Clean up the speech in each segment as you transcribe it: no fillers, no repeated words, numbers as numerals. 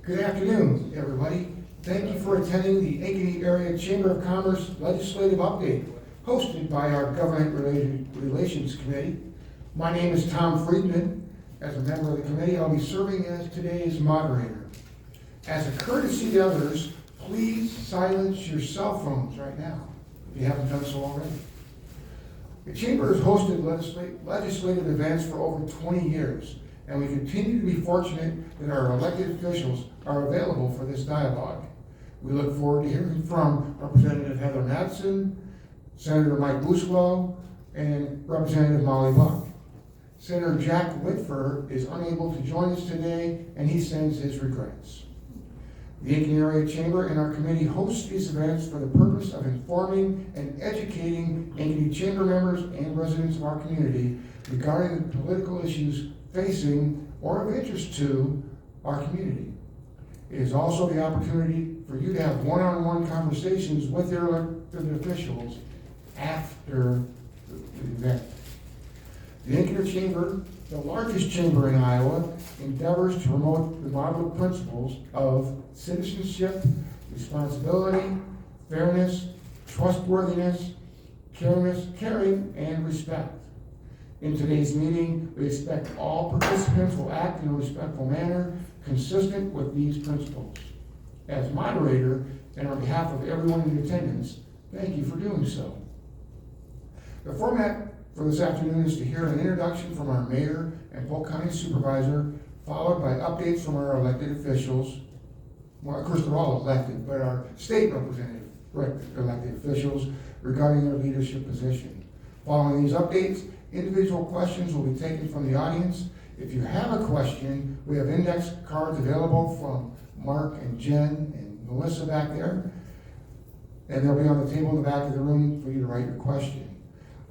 Good afternoon, everybody. Thank you for attending the Ankeny Area Chamber of Commerce Legislative Update, hosted by our Government Relations Committee. My name is Tom Friedman. As a member of the committee, I'll be serving as today's moderator. As a courtesy to others, please silence your cell phones right now, if you haven't done so already. The Chamber has hosted legislative events for over 20 years, and we continue to be fortunate that our elected officials are available for this dialogue. We look forward to hearing from Representative Heather Mattson, Senator Mike Buslow, and Representative Molly Buck. Senator Jack Whitford is unable to join us today, and he sends his regrets. The Ankeny Area Chamber and our committee host these events for the purpose of informing and educating Ankeny Chamber members and residents of our community regarding the political issues facing or of interest to our community. It is also the opportunity for you to have one-on-one conversations with your elected officials after the event. The Ankeny Chamber, the largest chamber in Iowa, endeavors to promote the model principles of citizenship, responsibility, fairness, trustworthiness, caring, and respect. In today's meeting, we expect all participants will act in a respectful manner consistent with these principles. As moderator, and on behalf of everyone in attendance, thank you for doing so. The format for this afternoon is to hear an introduction from our mayor and Polk County supervisor, followed by updates from our elected officials. Well, of course, they're all elected, but our state representative elected officials regarding their leadership position. Following these updates, individual questions will be taken from the audience. If you have a question, we have index cards available from Mark and Jen and Melissa back there, and they'll be on the table in the back of the room for you to write your question.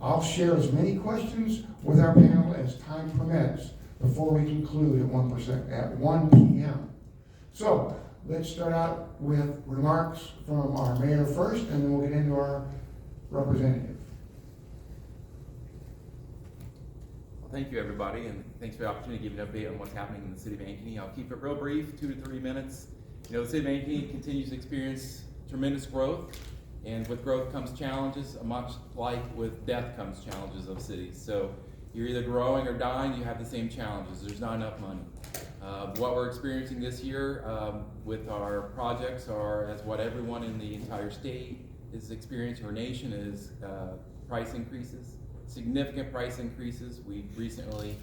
I'll share as many questions with our panel as time permits before we conclude at 1 p.m. So let's start out with remarks from our mayor first, and then we'll get into our representative. Thank you, everybody, and thanks for the opportunity to give an update on what's happening in the city of Ankeny. I'll keep it real brief, 2 to 3 minutes. You know, the city of Ankeny continues to experience tremendous growth, and with growth comes challenges, much like with death comes challenges of cities. So you're either growing or dying, you have the same challenges. There's not enough money. What we're experiencing this year with our projects are, as what everyone in the entire state is experiencing, or nation, is price increases. Significant price increases. We recently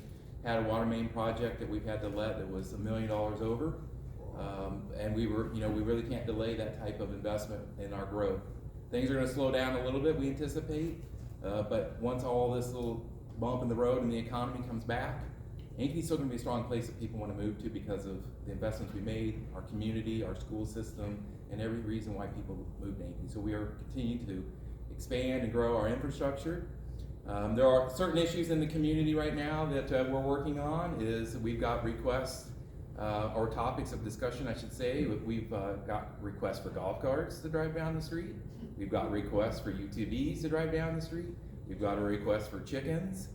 had a water main project that we've had to let that was $1 million over, and we really can't delay that type of investment in our growth. Things are going to slow down a little bit, we anticipate, but once all this little bump in the road and the economy comes back, Ankeny's still going to be a strong place that people want to move to because of the investments we made, our community, our school system, and every reason why people move to Ankeny. So we are continuing to expand and grow our infrastructure. There are certain issues in the community right now that we're working on. We've got requests or topics of discussion, I should say. We've got requests for golf carts to drive down the street. We've got requests for UTVs to drive down the street. We've got a request for chickens.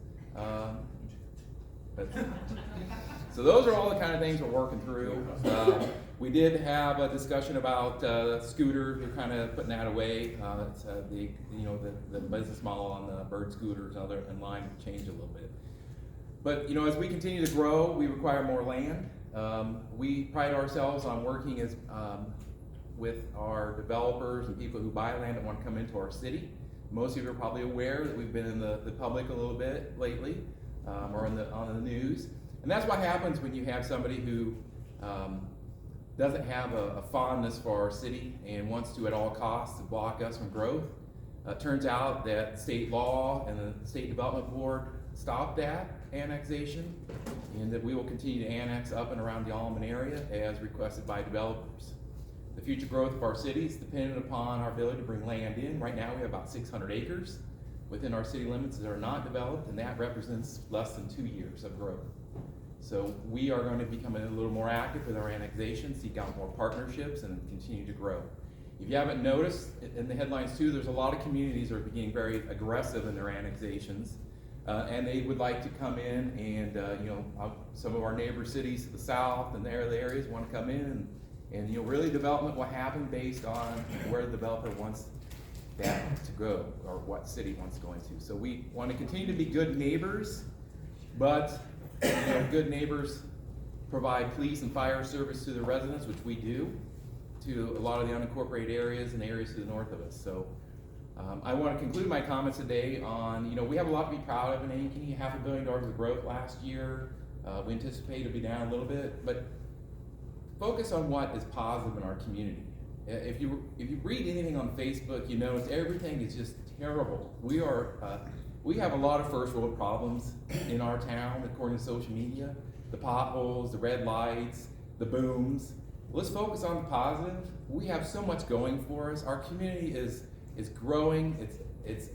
So those are all the kind of things we're working through. We did have a discussion about scooters. We're kind of putting that away. It's, the business model on the bird scooters and other in line to change a little bit. But as we continue to grow, we require more land. We pride ourselves on working with our developers and people who buy land that want to come into our city. Most of you are probably aware that we've been in the public a little bit lately, or on the news. And that's what happens when you have somebody who doesn't have a fondness for our city and wants to at all costs to block us from growth. Turns out that state law and the State Development Board stopped that annexation, and that we will continue to annex up and around the Allman area as requested by developers. The future growth of our city is dependent upon our ability to bring land in. Right now we have about 600 acres within our city limits that are not developed, and that represents less than 2 years of growth. So we are going to become a little more active with our annexation, seek out more partnerships, and continue to grow. If you haven't noticed, in the headlines too, there's a lot of communities that are being very aggressive in their annexations. and they would like to come in and, some of our neighbor cities to the south and the areas want to come in and really development will happen based on where the developer wants that to go or what city wants to go into. So we want to continue to be good neighbors, but good neighbors provide police and fire service to the residents, which we do, to a lot of the unincorporated areas and areas to the north of us. So I want to conclude my comments today on, we have a lot to be proud of in Ankeny, $500 million of growth last year. We anticipate it'll be down a little bit, but focus on what is positive in our community. If you read anything on Facebook, you notice everything is just terrible. We have a lot of first world problems in our town, according to social media. The potholes, the red lights, the booms. Let's focus on the positive. We have so much going for us. Our community is growing. It's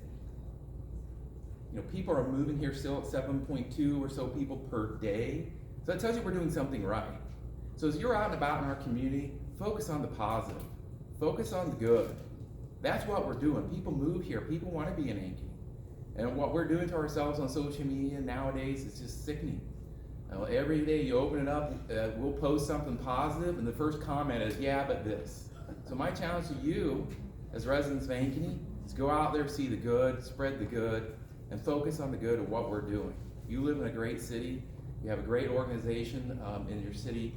people are moving here still at 7.2 or so people per day. So that tells you we're doing something right. So as you're out and about in our community, focus on the positive. Focus on the good. That's what we're doing. People move here. People want to be in Ankeny. And what we're doing to ourselves on social media nowadays is just sickening. Every day you open it up, we'll post something positive, and the first comment is, yeah, but this. So my challenge to you, as residents of Ankeny, is go out there, see the good, spread the good, and focus on the good of what we're doing. You live in a great city. You have a great organization in your city.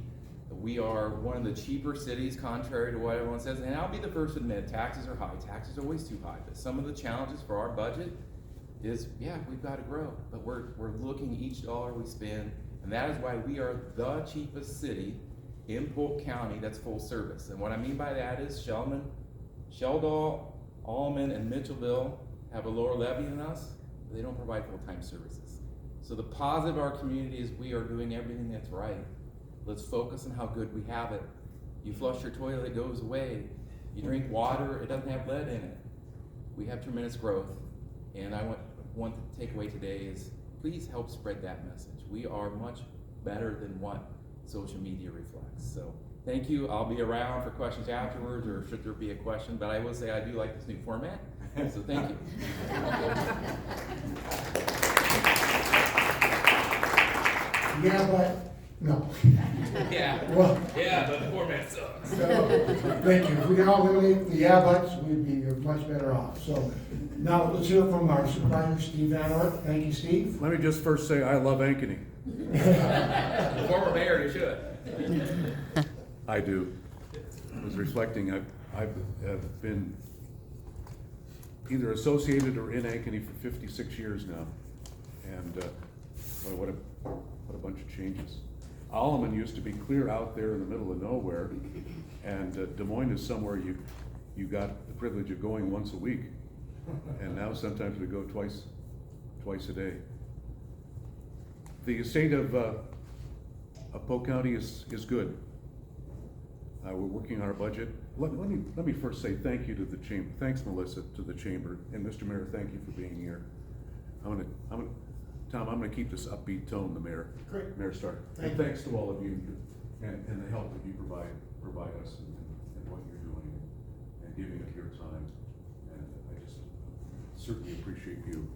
We are one of the cheaper cities, contrary to what everyone says. And I'll be the first to admit, taxes are high. Taxes are always too high. But some of the challenges for our budget is, we've got to grow. But we're looking each dollar we spend. And that is why we are the cheapest city in Polk County that's full service. And what I mean by that is Sheldon, Allman, and Mitchellville have a lower levy than us. But they don't provide full-time services. So the positive of our community is we are doing everything that's right. Let's focus on how good we have it. You flush your toilet, it goes away. You drink water, it doesn't have lead in it. We have tremendous growth. And I want the takeaway today is please help spread that message. We are much better than what social media reflects. So thank you. I'll be around for questions afterwards or should there be a question, but I will say I do like this new format. So thank you. Yeah, but, no. Yeah. Well, Yeah, but the format sucks. so, thank you. If we can all eliminate the yeah buts, we'd be much better off. So now let's hear from our supervisor, Steve Van Ort. Thank you, Steve. Let me just first say I love Ankeny. The former mayor, you should. I do. I was reflecting, I've been either associated or in Ankeny for 56 years now. And boy, what a bunch of changes. Alleman used to be clear out there in the middle of nowhere, and Des Moines is somewhere you got the privilege of going once a week. And now sometimes we go twice a day. The state of Polk County is good. We're working on our budget. Let me first say thank you to the chamber. Thanks, Melissa, to the chamber, and Mr. Mayor, thank you for being here. Tom, I'm gonna keep this upbeat tone, the mayor. Great. Mayor Stark. Thank And you. thanks to all of you and the help that you provide us and what you're doing and giving of your time. And I just certainly appreciate you.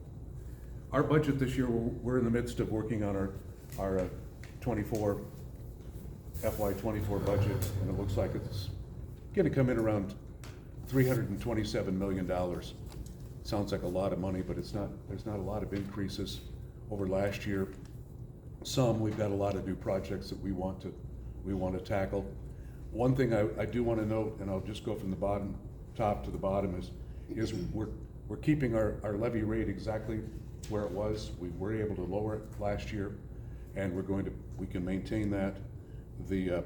Our budget this year, we're in the midst of working on our FY24 budget, and it looks like it's gonna come in around $327 million. Sounds like a lot of money, but it's not. There's not a lot of increases over last year. We've got a lot of new projects that we want to tackle. One thing I do want to note, and I'll just go from the top to the bottom, is we're keeping our levy rate exactly where it was. We were able to lower it last year, and we can maintain that. The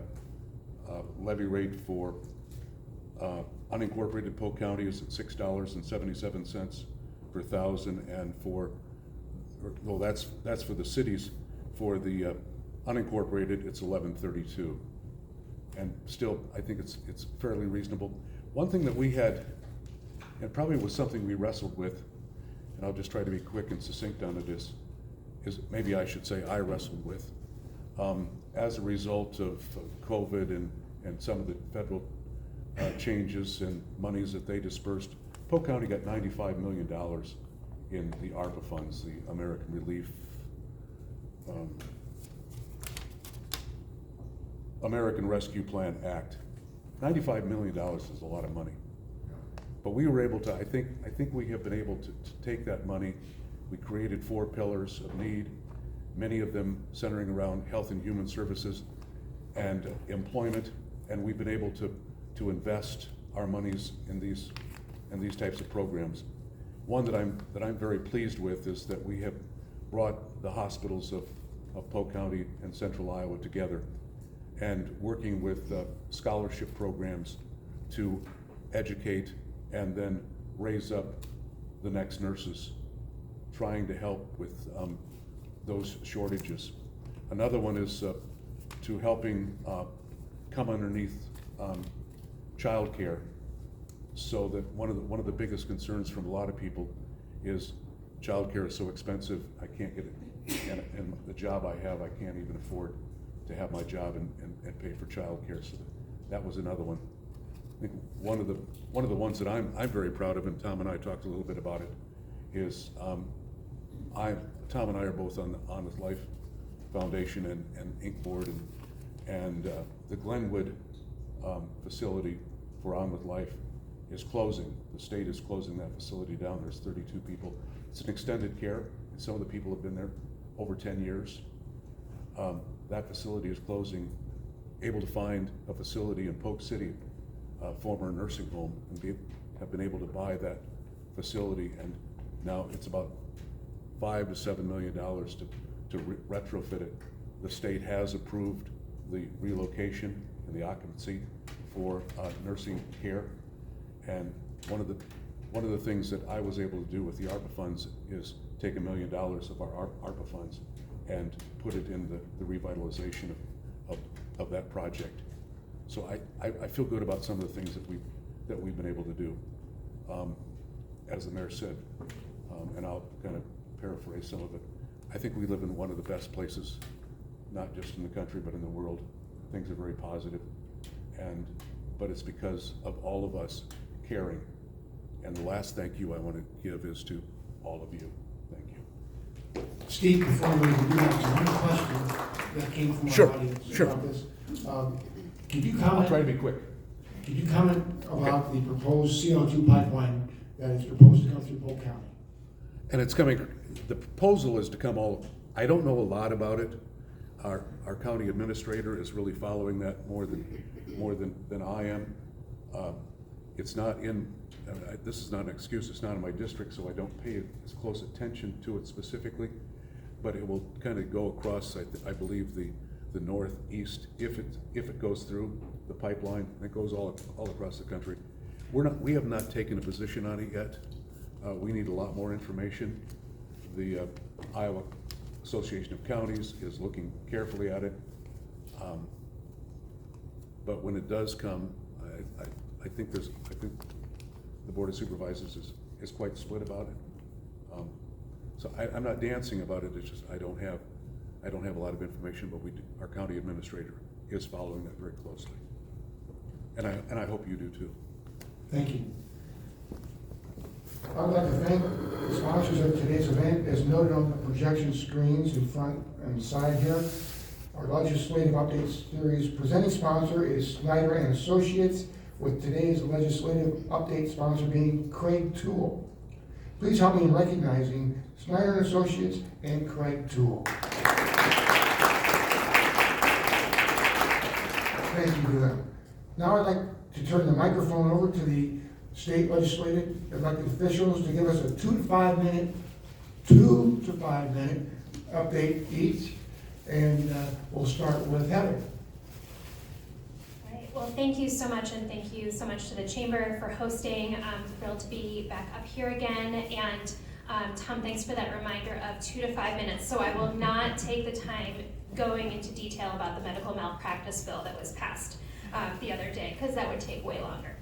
levy rate for unincorporated Polk County is at $6.77 per thousand, and that's for the cities. For the unincorporated, it's $11.32, and still I think it's fairly reasonable. One thing that we had, and probably was something we wrestled with, and I'll just try to be quick and succinct on it, is maybe I should say I wrestled with, as a result of COVID and some of the federal changes and monies that they dispersed. Polk County got $95 million in the ARPA funds, the American Relief, American Rescue Plan Act. $95 million is a lot of money. But we were able to, I think we have been able to take that money. We created 4 pillars of need, many of them centering around health and human services and employment, and we've been able to invest our monies in these types of programs. One that I'm very pleased with is that we have brought the hospitals of Polk County and Central Iowa together, and working with scholarship programs to educate and then raise up the next nurses, trying to help with those shortages. Another one is to helping come underneath childcare, so that one of the biggest concerns from a lot of people is childcare is so expensive, I can't get it, and the job I have, I can't even afford to have my job and pay for childcare. So that was another one. I think one of the ones that I'm very proud of, and Tom and I talked a little bit about it, is Tom and I are both on the Honest Life Foundation and Inc. board, and the Glenwood facility for On With Life is closing. The state is closing that facility down. There's 32 people. It's an extended care, and some of the people have been there over 10 years. That facility is closing. Able to find a facility in Polk City, a former nursing home, and have been able to buy that facility, and now it's about $5 to $7 million to retrofit it. The state has approved the relocation and the occupancy for nursing care, and one of the things that I was able to do with the ARPA funds is take $1 million of our ARPA funds and put it in the revitalization of that project. So I feel good about some of the things that we've been able to do. As the mayor said, and I'll kind of paraphrase some of it, I think we live in one of the best places, not just in the country, but in the world. Things are very positive, but it's because of all of us caring. And the last thank you I want to give is to all of you. Thank you. Steve, before we do have one question that came from our audience about this. Could you comment? I'll try to be quick. Could you comment about the proposed CO2 pipeline that is proposed to come through Polk County? And it's coming, the proposal is to come I don't know a lot about it. Our county administrator is really following that more than I am. It's not in, this is not an excuse, it's not in my district, so I don't pay as close attention to it specifically, but it will kind of go across, I believe, the northeast, if it goes through the pipeline. It goes all across the country. We have not taken a position on it yet. We need a lot more information. The Iowa Association of Counties is looking carefully at it. But when it does come, I think the Board of Supervisors is quite split about it. So I'm not dancing about it. It's just I don't have a lot of information, but our county administrator is following that very closely, and I hope you do too. Thank you. I'd like to thank the sponsors of today's event, as noted on the projection screens in front and side here. Our legislative updates series presenting sponsor is Snyder and Associates, with today's legislative update sponsor being Craig Toole. Please help me in recognizing Snyder and Associates and Craig Toole. Thank you to them. Now I'd like to turn the microphone over to the state legislative elected officials to give us a 2 to 5 minute update each, and we'll start with Heather. Well, thank you so much, and thank you so much to the Chamber for hosting. I'm thrilled to be back up here again, and Tom, thanks for that reminder of 2 to 5 minutes. So I will not take the time going into detail about the medical malpractice bill that was passed the other day, because that would take way longer.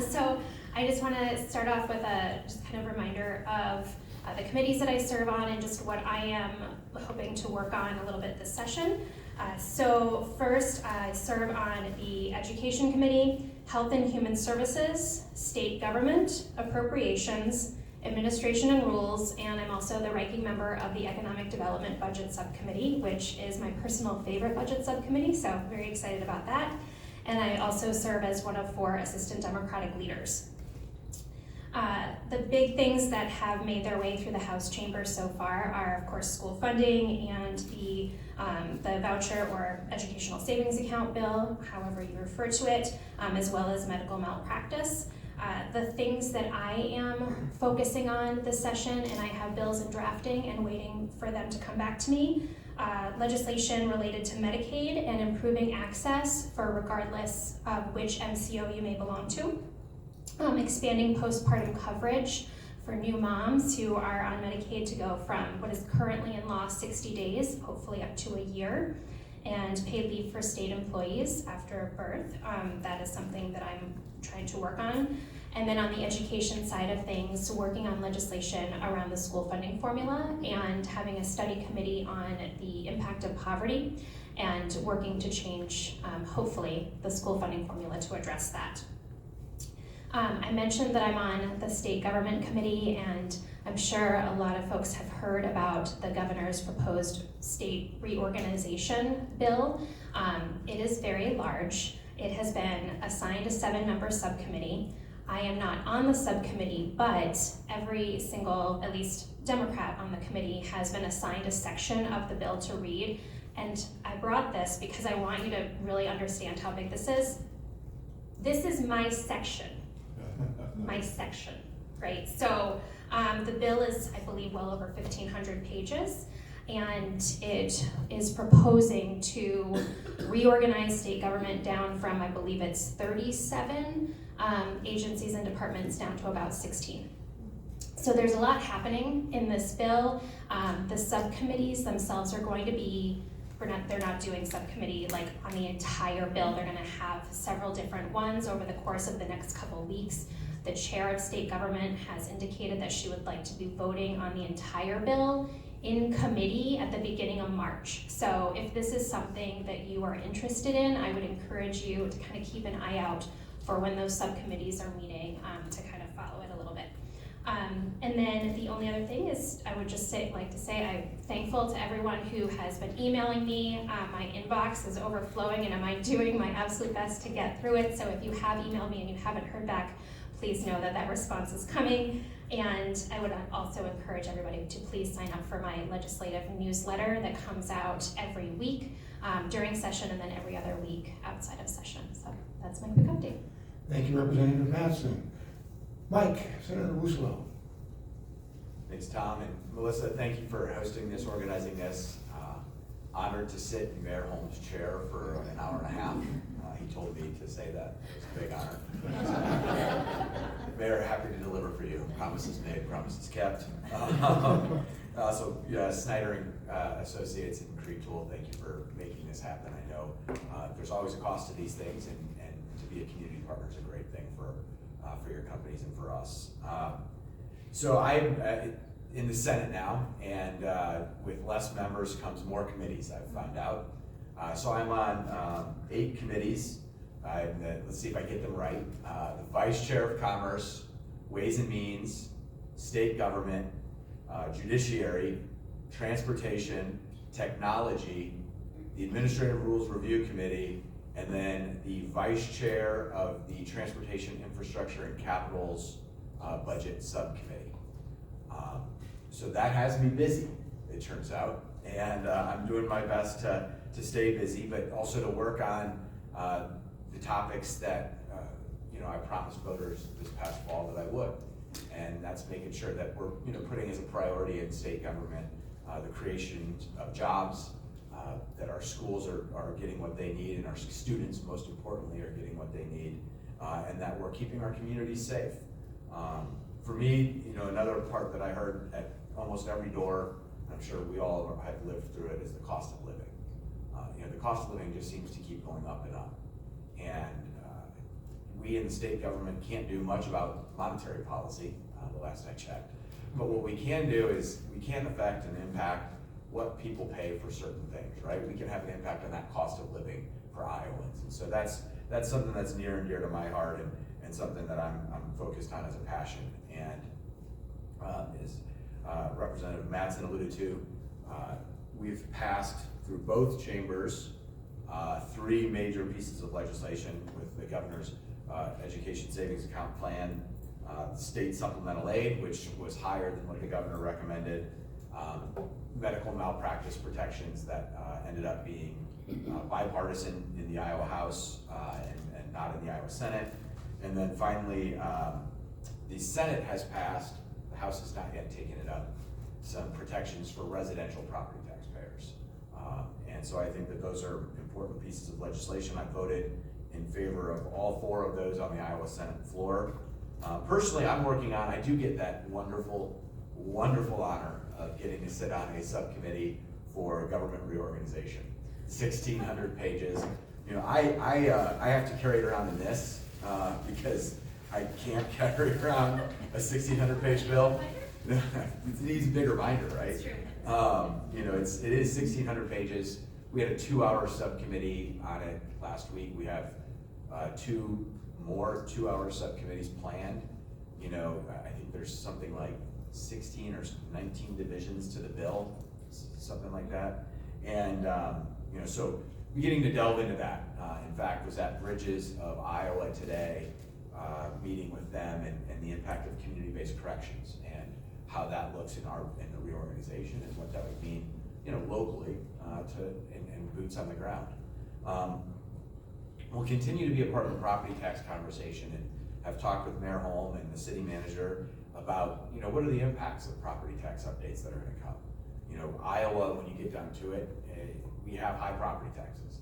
So I just want to start off with a just kind of reminder of the committees that I serve on and just what I am hoping to work on a little bit this session. So first, I serve on the Education Committee, Health and Human Services, State Government, Appropriations, Administration and Rules, and I'm also the ranking member of the Economic Development Budget Subcommittee, which is my personal favorite budget subcommittee, so very excited about that. And I also serve as one of 4 assistant Democratic leaders. The big things that have made their way through the House chamber so far are, of course, school funding and the voucher or educational savings account bill, however you refer to it, as well as medical malpractice. The things that I am focusing on this session, and I have bills in drafting and waiting for them to come back to me, legislation related to Medicaid and improving access for regardless of which MCO you may belong to. Expanding postpartum coverage for new moms who are on Medicaid to go from what is currently in law 60 days, hopefully up to a year, and paid leave for state employees after birth. That is something that I'm trying to work on. And then on the education side of things, working on legislation around the school funding formula and having a study committee on the impact of poverty and working to change, hopefully, the school funding formula to address that. I mentioned that I'm on the state government committee, and I'm sure a lot of folks have heard about the governor's proposed state reorganization bill. It is very large. It has been assigned a 7-member subcommittee. I am not on the subcommittee, but every single, at least Democrat on the committee, has been assigned a section of the bill to read. And I brought this because I want you to really understand how big this is. This is my section. My section, right? So the bill is, I believe, well over 1,500 pages, and it is proposing to reorganize state government down from, I believe it's 37 agencies and departments down to about 16. So there's a lot happening in this bill. The subcommittees themselves are going to be, they're not doing subcommittee like on the entire bill. They're going to have several different ones over the course of the next couple of weeks. The chair of state government has indicated that she would like to be voting on the entire bill in committee at the beginning of March. So if this is something that you are interested in, I would encourage you to kind of keep an eye out for when those subcommittees are meeting to kind of follow it a little bit. And then the only other thing is I would just like to say I'm thankful to everyone who has been emailing me. My inbox is overflowing, and I'm doing my absolute best to get through it. So if you have emailed me and you haven't heard back, please know that that response is coming. And I would also encourage everybody to please sign up for my legislative newsletter that comes out every week during session and then every other week outside of session. So that's my quick update. Thank you, Representative Mattson. Mike, Senator Russolo. Thanks, Tom, and Melissa, thank you for hosting this, organizing this. Honored to sit in Mayor Holmes' chair for an hour and a half. He told me to say that. It's a big honor. Mayor, happy to deliver for you. Promises made, promises kept. Snyder Associates and Creek Tool, thank you for making this happen. I know there's always a cost to these things, and to be a community partner is a great thing for your companies and for us. So I'm in the Senate now, and with less members comes more committees, I've found out. So I'm on 8 committees. Let's see if I get them right. The Vice Chair of Commerce, Ways and Means, State Government, Judiciary, Transportation, Technology, the Administrative Rules Review Committee, and then the Vice Chair of the Transportation, Infrastructure, and Capitals Budget Subcommittee. So that has me busy, it turns out, and I'm doing my best to stay busy, but also to work on the topics that I promised voters this past fall that I would, and that's making sure that we're putting as a priority in state government the creation of jobs, that our schools are getting what they need, and our students, most importantly, are getting what they need, and that we're keeping our communities safe. For me, another part that I heard at almost every door, I'm sure we all have lived through it, is the cost of living. The cost of living just seems to keep going up and up. And we in the state government can't do much about monetary policy, the last I checked. But what we can do is we can affect and impact what people pay for certain things, right? We can have an impact on that cost of living for Iowans. And so that's something that's near and dear to my heart, and something that I'm focused on as a passion. And as Representative Mattson alluded to, we've passed through both chambers 3 major pieces of legislation with the governor's education savings account plan, state supplemental aid, which was higher than what the governor recommended, medical malpractice protections that ended up being bipartisan in the Iowa House and not in the Iowa Senate. And then finally, the Senate has passed, the House has not yet taken it up, some protections for residential property taxpayers. And so I think that those are important pieces of legislation. I voted in favor of all 4 of those on the Iowa Senate floor. Personally, I'm working on, I do get that wonderful, wonderful honor of getting to sit on a subcommittee for government reorganization. 1,600 pages. You know, I have to carry it around in this because I can't carry around a 1,600 page bill. It needs a bigger binder, right? That's true. You know, it is 1,600 pages. We had a 2-hour subcommittee on it last week. We have 2 more 2-hour subcommittees planned. You know, I think there's something like 16 or 19 divisions to the bill, something like that. And, you know, so beginning to delve into that. In fact, was at Bridges of Iowa today, meeting with them and the impact of community-based corrections and how that looks in the reorganization and what that would mean, you know, locally and boots on the ground. We'll continue to be a part of the property tax conversation and have talked with Mayor Holm and the city manager about, you know, what are the impacts of property tax updates that are going to come. You know, Iowa, when you get down to it, we have high property taxes,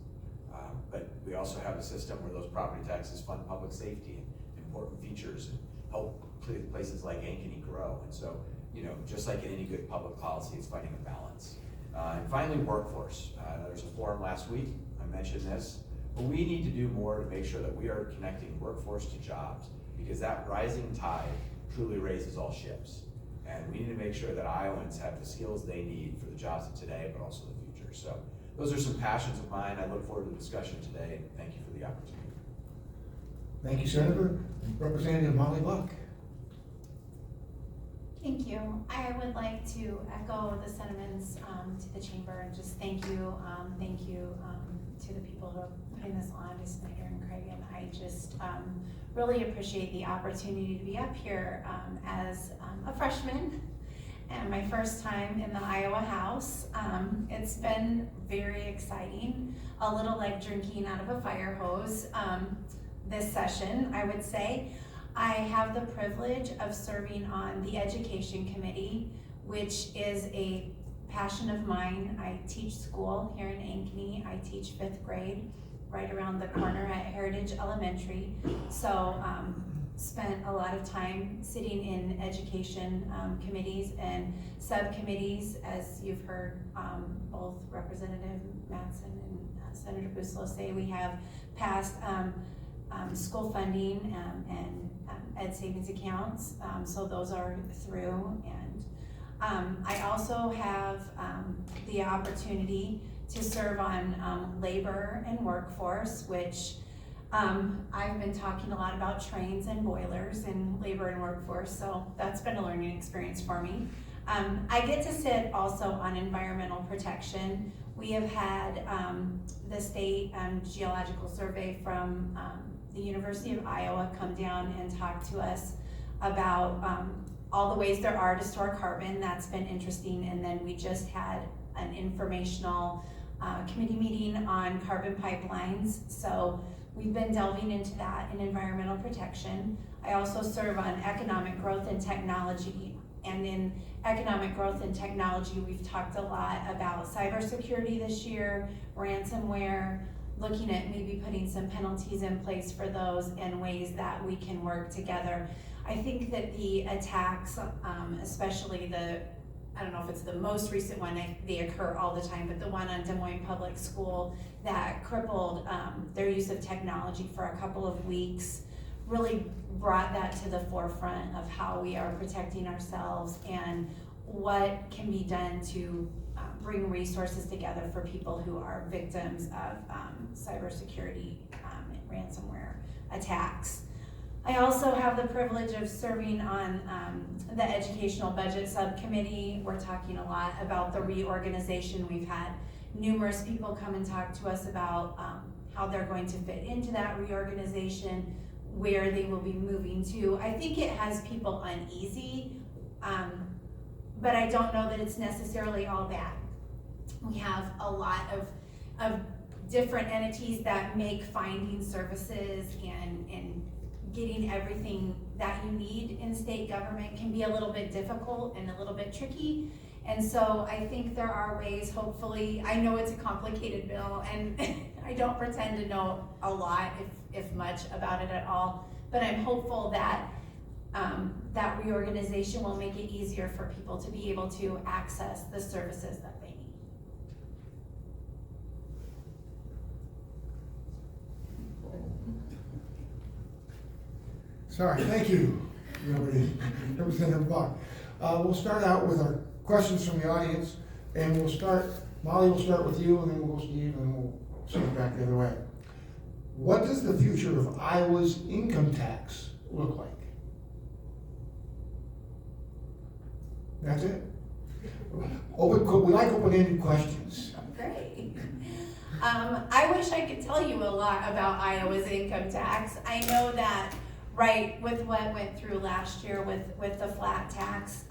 but we also have a system where those property taxes fund public safety and important features and help places like Ankeny grow. And so, you know, just like in any good public policy, it's finding a balance. And finally, workforce. There was a forum last week, I mentioned this, but we need to do more to make sure that we are connecting workforce to jobs, because that rising tide truly raises all ships. And we need to make sure that Iowans have the skills they need for the jobs of today, but also the future. So those are some passions of mine. I look forward to the discussion today, and thank you for the opportunity. Thank you, Senator. Representative Molly Buck. Thank you. I would like to echo the sentiments to the chamber and just thank you. Thank you to the people who are putting this on, to Senator and Craig. And I just really appreciate the opportunity to be up here as a freshman and my first time in the Iowa House. It's been very exciting, a little like drinking out of a fire hose this session, I would say. I have the privilege of serving on the Education Committee, which is a passion of mine. I teach school here in Ankeny. I teach 5th grade right around the corner at Heritage Elementary. So spent a lot of time sitting in education committees and subcommittees, as you've heard both Representative Mattson and Senator Buslow say. We have passed school funding and ed savings accounts, so those are through. And I also have the opportunity to serve on labor and workforce, which I've been talking a lot about trains and boilers and labor and workforce, so that's been a learning experience for me. I get to sit also on environmental protection. We have had the state geological survey from the University of Iowa come down and talk to us about all the ways there are to store carbon. That's been interesting. And then we just had an informational committee meeting on carbon pipelines. So we've been delving into that in environmental protection. I also serve on economic growth and technology. And in economic growth and technology, we've talked a lot about cybersecurity this year, ransomware, looking at maybe putting some penalties in place for those and ways that we can work together. I think that the attacks, especially I don't know if it's the most recent one, they occur all the time, but the one on Des Moines Public School that crippled their use of technology for a couple of weeks, really brought that to the forefront of how we are protecting ourselves and what can be done to bring resources together for people who are victims of cybersecurity ransomware attacks. I also have the privilege of serving on the Educational Budget Subcommittee. We're talking a lot about the reorganization. We've had numerous people come and talk to us about how they're going to fit into that reorganization, where they will be moving to. I think it has people uneasy, but I don't know that it's necessarily all bad. We have a lot of different entities that make finding services and getting everything that you need in state government can be a little bit difficult and a little bit tricky. And so I think there are ways, hopefully, I know it's a complicated bill and I don't pretend to know a lot, if much, about it at all, but I'm hopeful that that reorganization will make it easier for people to be able to access the services that they need. Sorry, thank you, Representative Buck. We'll start out with our questions from the audience, and Molly will start with you, and then we'll go Steve, and we'll send it back the other way. What does the future of Iowa's income tax look like? That's it? We like open-ended questions. Great. I wish I could tell you a lot about Iowa's income tax. I know that, right, with what went through last year with the flat tax,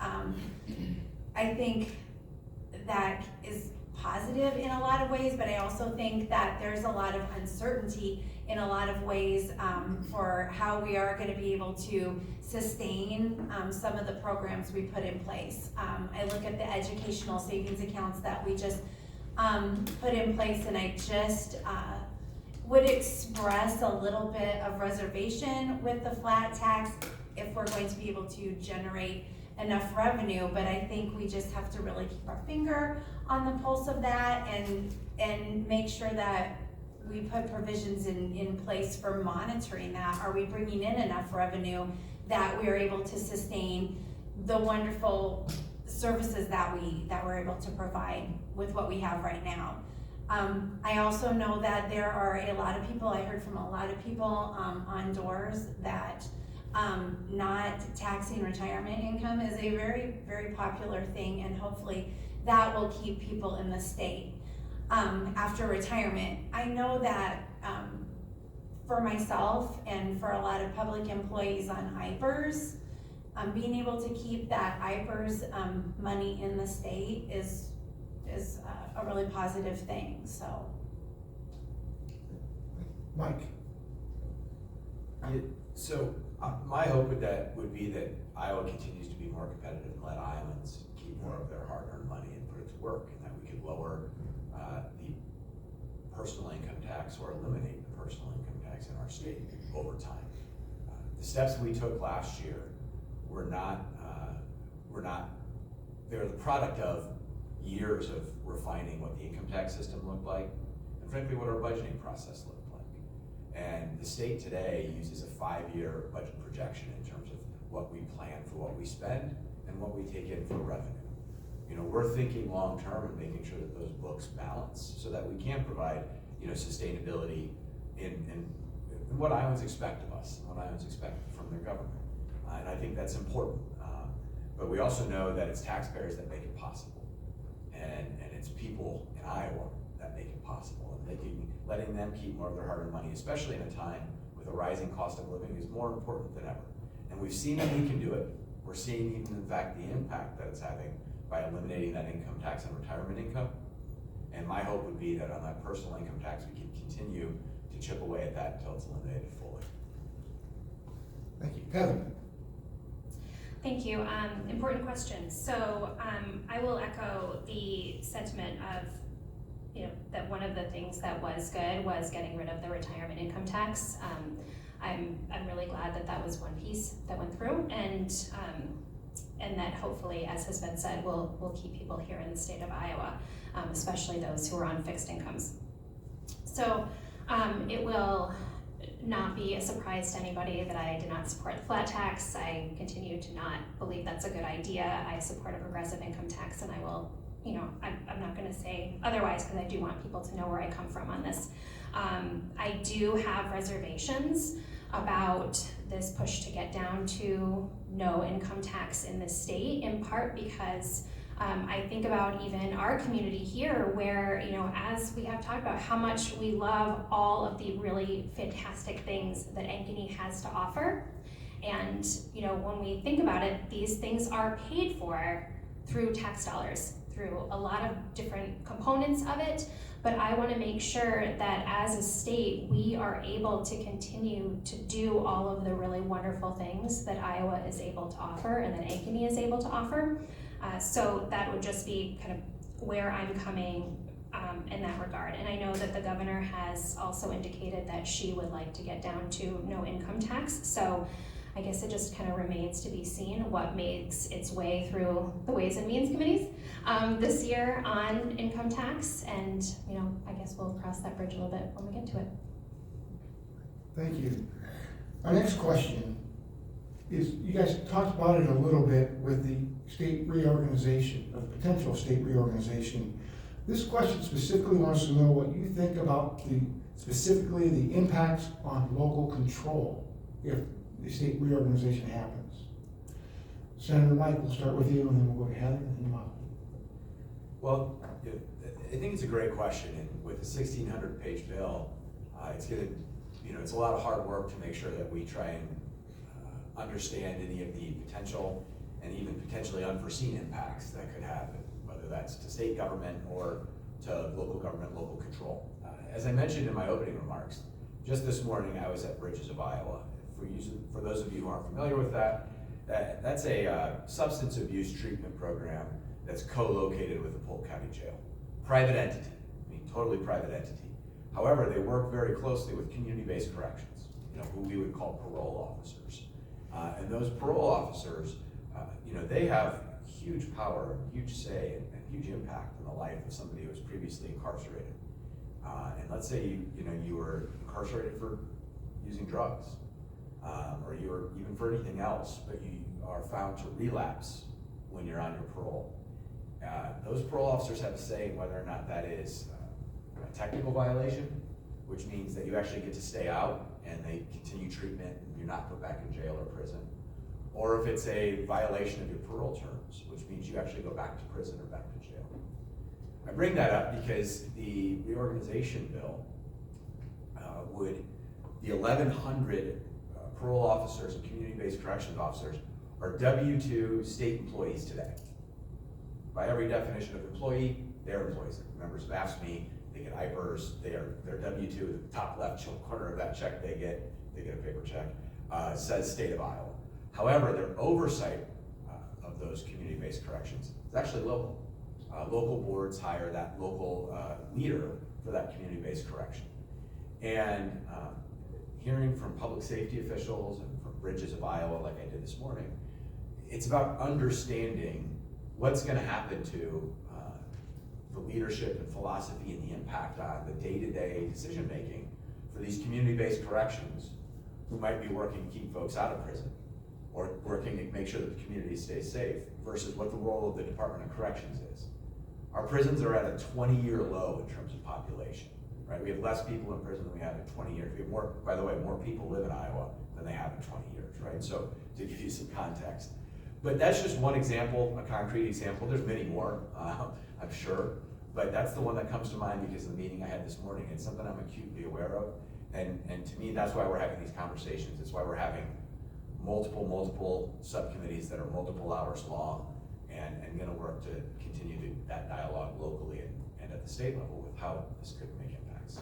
I think that is positive in a lot of ways, but I also think that there's a lot of uncertainty in a lot of ways for how we are going to be able to sustain some of the programs we put in place. I look at the educational savings accounts that we just put in place, and I just would express a little bit of reservation with the flat tax if we're going to be able to generate enough revenue, but I think we just have to really keep our finger on the pulse of that and make sure that we put provisions in place for monitoring that. Are we bringing in enough revenue that we are able to sustain the wonderful services that we're able to provide with what we have right now? I also know that there are a lot of people, I heard from a lot of people on doors that not taxing retirement income is a very, very popular thing, and hopefully that will keep people in the state after retirement. I know that for myself and for a lot of public employees on IPERS, being able to keep that IPERS money in the state is a really positive thing, so. Mike? So my hope would be that Iowa continues to be more competitive and let Iowans keep more of their hard-earned money and put it to work, and that we could lower the personal income tax or eliminate the personal income tax in our state over time. The steps we took last year they're the product of years of refining what the income tax system looked like, and frankly what our budgeting process looked like. And the state today uses a 5-year budget projection in terms of what we plan for what we spend and what we take in for revenue. You know, we're thinking long-term and making sure that those books balance so that we can provide, sustainability in what Iowans expect of us, and what Iowans expect from their government. And I think that's important. But we also know that it's taxpayers that make it possible. And it's people in Iowa that make it possible. And letting them keep more of their hard-earned money, especially in a time with a rising cost of living, is more important than ever. And we've seen that we can do it. We're seeing even, in fact, the impact that it's having by eliminating that income tax on retirement income. And my hope would be that on that personal income tax, we can continue to chip away at that until it's eliminated fully. Thank you. Heather? Thank you. Important question. So I will echo the sentiment of, that one of the things that was good was getting rid of the retirement income tax. I'm really glad that was one piece that went through, and that hopefully, as has been said, will keep people here in the state of Iowa, especially those who are on fixed incomes. So it will not be a surprise to anybody that I did not support the flat tax. I continue to not believe that's a good idea. I support a progressive income tax, and I will I'm not gonna say otherwise, because I do want people to know where I come from on this. I do have reservations about this push to get down to no income tax in the state, in part because I think about even our community here where, as we have talked about how much we love all of the really fantastic things that Ankeny has to offer. And, when we think about it, these things are paid for through tax dollars, through a lot of different components of it. But I want to make sure that as a state, we are able to continue to do all of the really wonderful things that Iowa is able to offer and that Ankeny is able to offer. So that would just be kind of where I'm coming in that regard. And I know that the governor has also indicated that she would like to get down to no income tax. So I guess it just kind of remains to be seen what makes its way through the Ways and Means committees this year on income tax. And, I guess we'll cross that bridge a little bit when we get to it. Thank you. Our next question is, you guys talked about it a little bit with the state reorganization, of potential state reorganization. This question specifically wants to know what you think about specifically the impacts on local control if the state reorganization happens. Senator Mike, we'll start with you and then we'll go to Heather and then Bob. Well, I think it's a great question, and with a 1,600-page bill, it's a lot of hard work to make sure that we try and understand any of the potential and even potentially unforeseen impacts that could happen, whether that's to state government or to local government, local control. As I mentioned in my opening remarks, just this morning I was at Bridges of Iowa. For those of you who aren't familiar with that's a substance abuse treatment program that's co-located with the Polk County Jail. Private entity, totally private entity. However, they work very closely with community-based corrections, who we would call parole officers. And those parole officers, they have huge power, huge say, and huge impact on the life of somebody who was previously incarcerated. And let's say you were incarcerated for using drugs, or you were even for anything else, but you are found to relapse when you're on your parole. Those parole officers have a say in whether or not that is a technical violation, which means that you actually get to stay out and they continue treatment and you're not put back in jail or prison. Or if it's a violation of your parole terms, which means you actually go back to prison or back to jail. I bring that up because the reorganization bill the 1,100 parole officers and community-based corrections officers are W-2 state employees today. By every definition of employee, they're employees. They're members of AFSCME, they get IPERS, they're W-2, the top left corner of that check they get a paper check, says state of Iowa. However, their oversight of those community-based corrections is actually local. Local boards hire that local leader for that community-based correction. And hearing from public safety officials and from Bridges of Iowa, like I did this morning, it's about understanding what's going to happen to the leadership and philosophy and the impact on the day-to-day decision-making for these community-based corrections who might be working to keep folks out of prison or working to make sure that the community stays safe versus what the role of the Department of Corrections is. Our prisons are at a 20-year low in terms of population, right? We have less people in prison than we have in 20 years. We have more, by the way, more people live in Iowa than they have in 20 years, right? So to give you some context. But that's just one example, a concrete example. There's many more, I'm sure. But that's the one that comes to mind because of the meeting I had this morning. It's something I'm acutely aware of. And to me, that's why we're having these conversations. It's why we're having multiple subcommittees that are multiple hours long and gonna work to continue that dialogue locally and at the state level with how this could make impacts.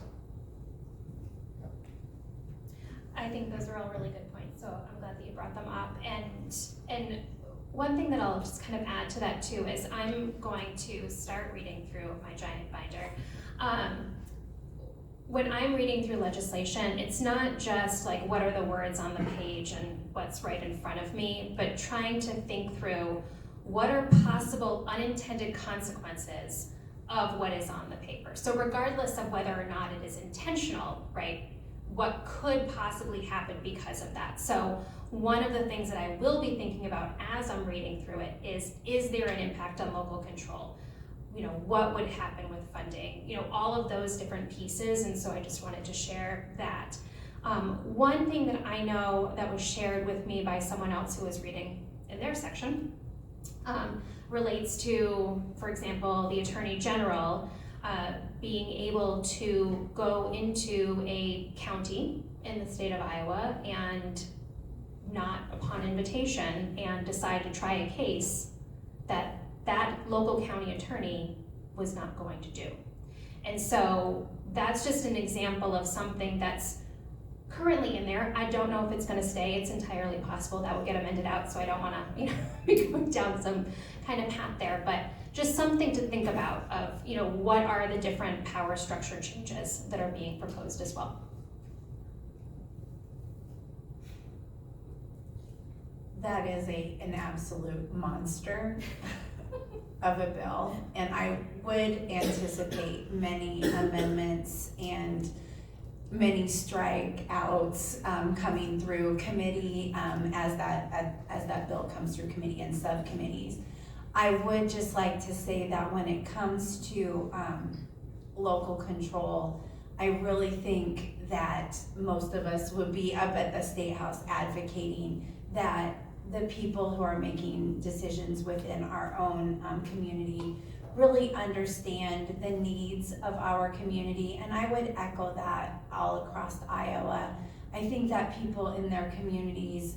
I think those are all really good points, so I'm glad that you brought them up. And one thing that I'll just kind of add to that too is I'm going to start reading through my giant binder. When I'm reading through legislation, it's not just like what are the words on the page and what's right in front of me, but trying to think through what are possible unintended consequences of what is on the paper. So regardless of whether or not it is intentional, right, what could possibly happen because of that. So one of the things that I will be thinking about as I'm reading through it is there an impact on local control? what would happen with funding, all of those different pieces, and so I just wanted to share that. One thing that I know that was shared with me by someone else who was reading in their section relates to, for example, the Attorney General being able to go into a county in the state of Iowa and not upon invitation and decide to try a case that local county attorney was not going to do. And so that's just an example of something that's currently in there. I don't know if it's gonna stay. It's entirely possible that will get amended out, so I don't wanna be going down some kind of path there, but just something to think about of, what are the different power structure changes that are being proposed as well. That is an absolute monster of a bill, and I would anticipate many amendments and many strikeouts coming through committee as that bill comes through committee and subcommittees. I would just like to say that when it comes to local control, I really think that most of us would be up at the State House advocating that the people who are making decisions within our own community really understand the needs of our community, and I would echo that all across Iowa. I think that people in their communities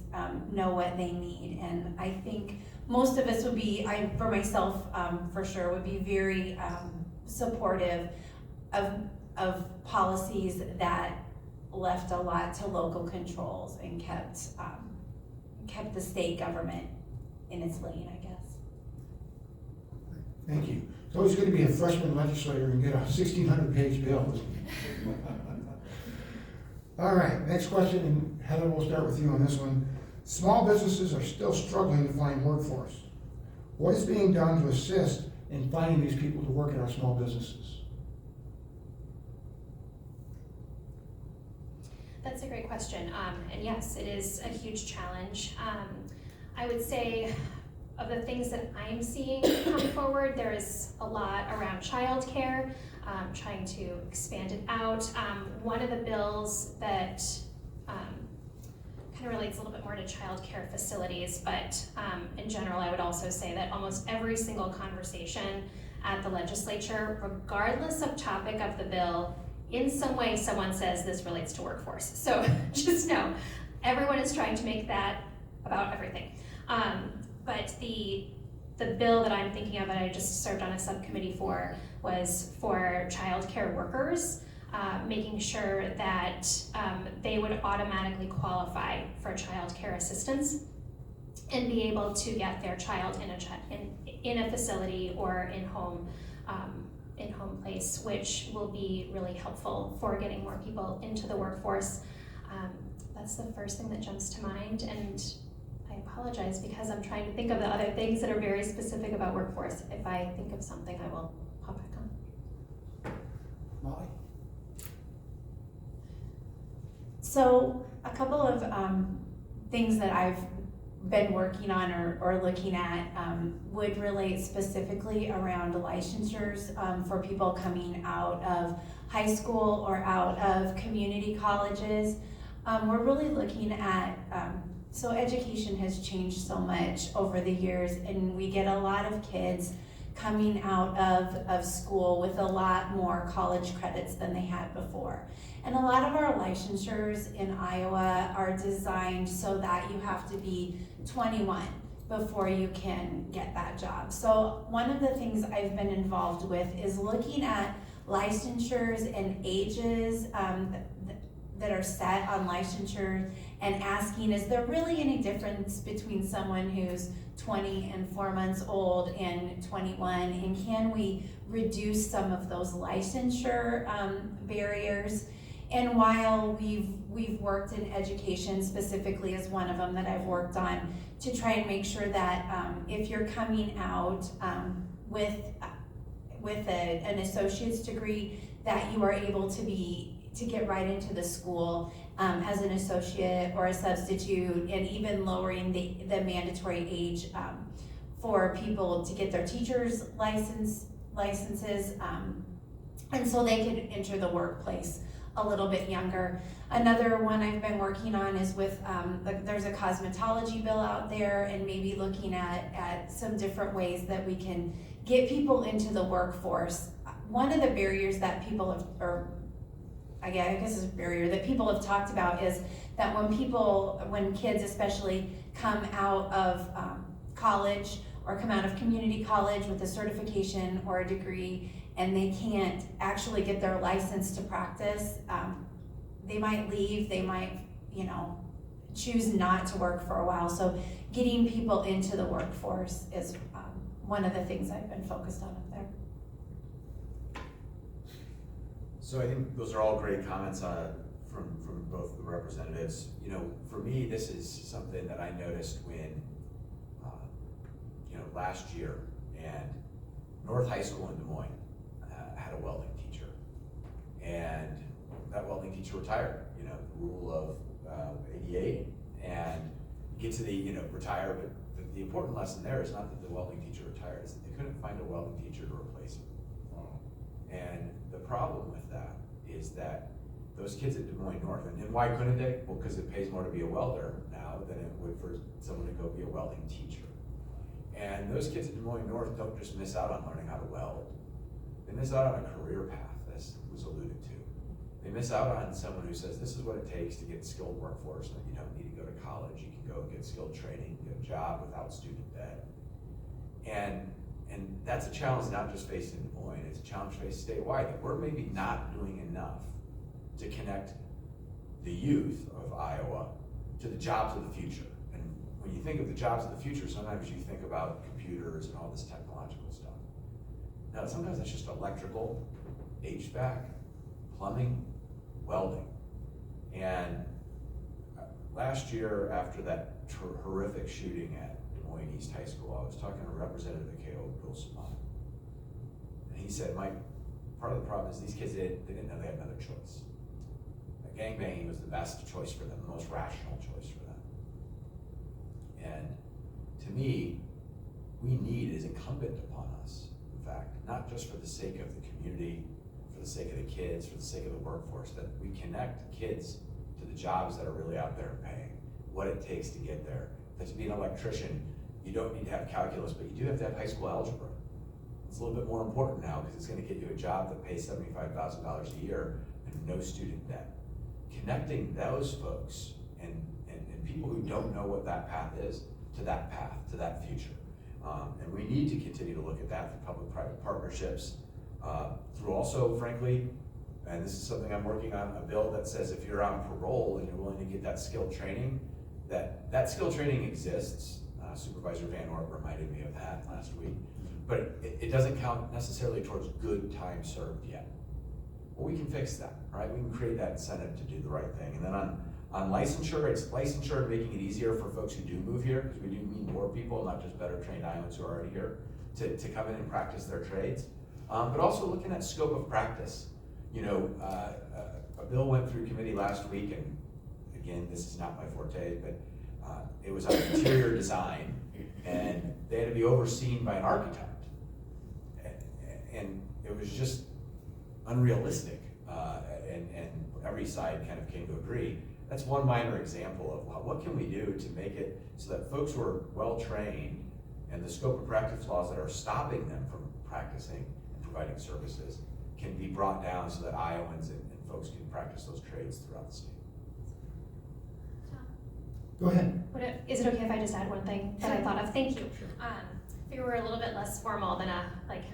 know what they need, and I think most of us would be, for myself for sure, would be very supportive of policies that left a lot to local controls and kept the state government in its lane, I guess. Thank you. It's always good to be a freshman legislator and get a 1,600-page bill. All right, next question, and Heather, we'll start with you on this one. Small businesses are still struggling to find workforce. What is being done to assist in finding these people to work in our small businesses? That's a great question, and yes, it is a huge challenge. I would say of the things that I'm seeing come forward, there is a lot around childcare, trying to expand it out. One of the bills that kind of relates a little bit more to childcare facilities, but in general, I would also say that almost every single conversation at the legislature, regardless of topic of the bill, in some way someone says this relates to workforce. So just know, everyone is trying to make that about everything. But the bill that I'm thinking of, that I just served on a subcommittee for, was for childcare workers, making sure that they would automatically qualify for childcare assistance and be able to get their child in a facility or in home place, which will be really helpful for getting more people into the workforce. That's the first thing that jumps to mind, and I apologize because I'm trying to think of the other things that are very specific about workforce. If I think of something, I will pop back on. Molly? So a couple of things that I've been working on or looking at would relate specifically around licensures for people coming out of high school or out of community colleges. We're really looking at, so education has changed so much over the years, and we get a lot of kids coming out of school with a lot more college credits than they had before. And a lot of our licensures in Iowa are designed so that you have to be 21 before you can get that job. So one of the things I've been involved with is looking at licensures and ages that are set on licensure, and asking, is there really any difference between someone who's 20 and 4 months old and 21, and can we reduce some of those licensure barriers? And while we've worked in education, specifically as one of them that I've worked on, to try and make sure that if you're coming out with an associate's degree, that you are able to get right into the school as an associate or a substitute, and even lowering the mandatory age for people to get their teacher's license licenses, and so they could enter the workplace a little bit younger. Another one I've been working on is with, there's a cosmetology bill out there, and maybe looking at some different ways that we can get people into the workforce. One of the barriers that people have, or I guess it's a barrier that people have talked about, is that when kids especially come out of college or come out of community college with a certification or a degree, and they can't actually get their license to practice, they might leave, they might, choose not to work for a while. So getting people into the workforce is one of the things I've been focused on up there. So I think those are all great comments from both the representatives. For me, this is something that I noticed when, last year, and North High School in Des Moines had a welding teacher, and that welding teacher retired. The rule of 88, and get to the retire. But the important lesson there is not that the welding teacher retired; it's that they couldn't find a welding teacher to replace him. And the problem with that is that those kids at Des Moines North, and why couldn't they? Well, because it pays more to be a welder now than it would for someone to go be a welding teacher. And those kids at Des Moines North don't just miss out on learning how to weld. They miss out on a career path, as was alluded to. They miss out on someone who says, this is what it takes to get a skilled workforce, and you don't need to go to college. You can go get skilled training, get a job without student debt. And that's a challenge not just faced in Des Moines, it's a challenge faced statewide, that we're maybe not doing enough to connect the youth of Iowa to the jobs of the future. And when you think of the jobs of the future, sometimes you think about computers and all this technological stuff. Now, sometimes it's just electrical, HVAC, plumbing, welding. And last year, after that horrific shooting at Des Moines East High School, I was talking to Representative KO, Bill Simon. And he said, Mike, part of the problem is these kids, they didn't know they had another choice. Gangbanging was the best choice for them, the most rational choice for them. And to me, it is incumbent upon us, in fact, not just for the sake of the community, for the sake of the kids, for the sake of the workforce, that we connect kids to the jobs that are really out there and paying, what it takes to get there. That to be an electrician, you don't need to have calculus, but you do have to have high school algebra. It's a little bit more important now because it's going to get you a job that pays $75,000 a year and no student debt. Connecting those folks and people who don't know what that path is to that path, to that future. And we need to continue to look at that through public-private partnerships, through also, frankly, and this is something I'm working on, a bill that says if you're on parole and you're willing to get that skilled training, that skilled training exists. Supervisor Van Ort reminded me of that last week, but it doesn't count necessarily towards good time served yet. Well, we can fix that, right? We can create that incentive to do the right thing. And then on licensure, it's licensure and making it easier for folks who do move here, because we do need more people, not just better trained Iowans who are already here, to come in and practice their trades. But also looking at scope of practice. A bill went through committee last week, and again, this is not my forte, but it was on interior design, and they had to be overseen by an architect. And it was just unrealistic, and every side kind of came to agree. That's one minor example of what can we do to make it so that folks who are well-trained and the scope of practice laws that are stopping them from practicing and providing services can be brought down so that Iowans and folks can practice those trades throughout the state. Go ahead. Is it okay if I just add one thing that I thought of? Thank you. We were a little bit less formal than a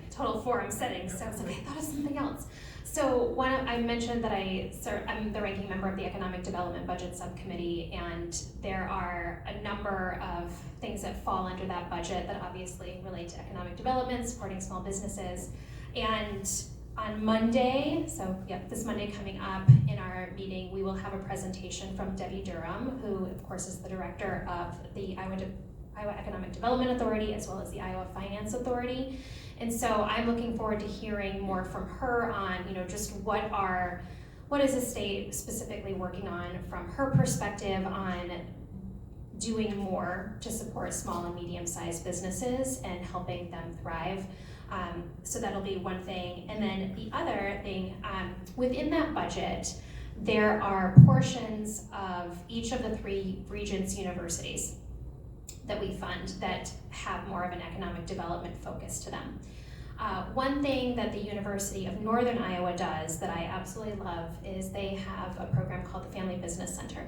total forum setting, so I was like, I thought of something else. So I mentioned that I'm the ranking member of the Economic Development Budget Subcommittee, and there are a number of things that fall under that budget that obviously relate to economic development, supporting small businesses. And on Monday, this Monday coming up in our meeting, we will have a presentation from Debbie Durham, who of course is the director of the Iowa Economic Development Authority, as well as the Iowa Finance Authority. And so I'm looking forward to hearing more from her on, just what is the state specifically working on from her perspective on doing more to support small and medium-sized businesses and helping them thrive. So that'll be one thing. And then the other thing, within that budget, there are portions of each of the 3 Regents universities that we fund that have more of an economic development focus to them. One thing that the University of Northern Iowa does that I absolutely love is they have a program called the Family Business Center.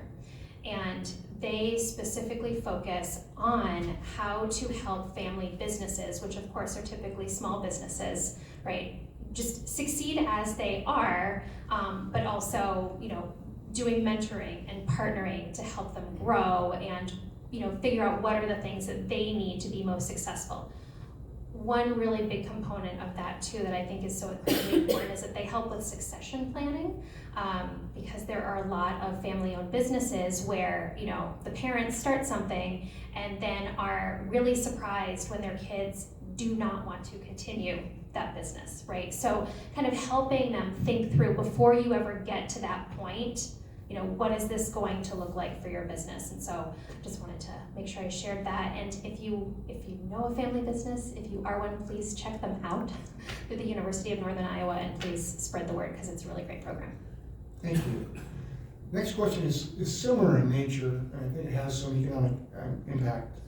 And they specifically focus on how to help family businesses, which of course are typically small businesses, right? Just succeed as they are, but also, doing mentoring and partnering to help them grow and, figure out what are the things that they need to be most successful. One really big component of that too that I think is so incredibly important is that they help with succession planning, because there are a lot of family-owned businesses where the parents start something and then are really surprised when their kids do not want to continue that business, right? So kind of helping them think through before you ever get to that point, what is this going to look like for your business? And so I just wanted to make sure I shared that. And if you know a family business, if you are one, please check them out through the University of Northern Iowa, and please spread the word because it's a really great program. Thank you. Next question is similar in nature, and I think it has some economic impact.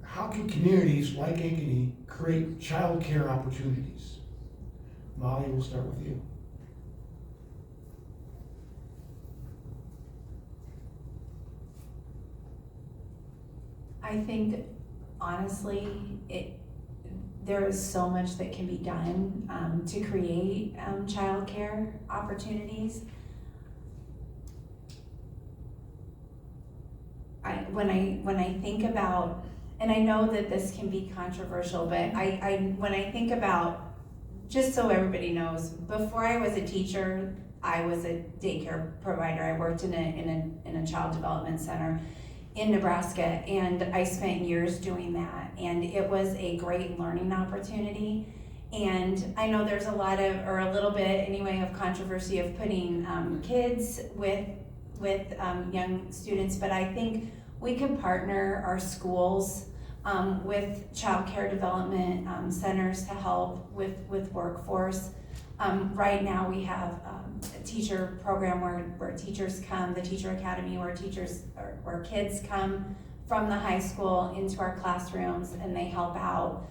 How can communities like Ankeny create childcare opportunities? Molly, we'll start with you. I think, honestly, there is so much that can be done to create childcare opportunities. When I think about, and I know that this can be controversial, but when I think about, just so everybody knows, before I was a teacher, I was a daycare provider. I worked in a child development center in Nebraska, and I spent years doing that, and it was a great learning opportunity. And I know there's a little bit anyway of controversy of putting kids with young students, but I think we can partner our schools with child care development centers to help with workforce. Right now we have a teacher program where teachers come, the Teacher Academy, where kids come from the high school into our classrooms and they help out.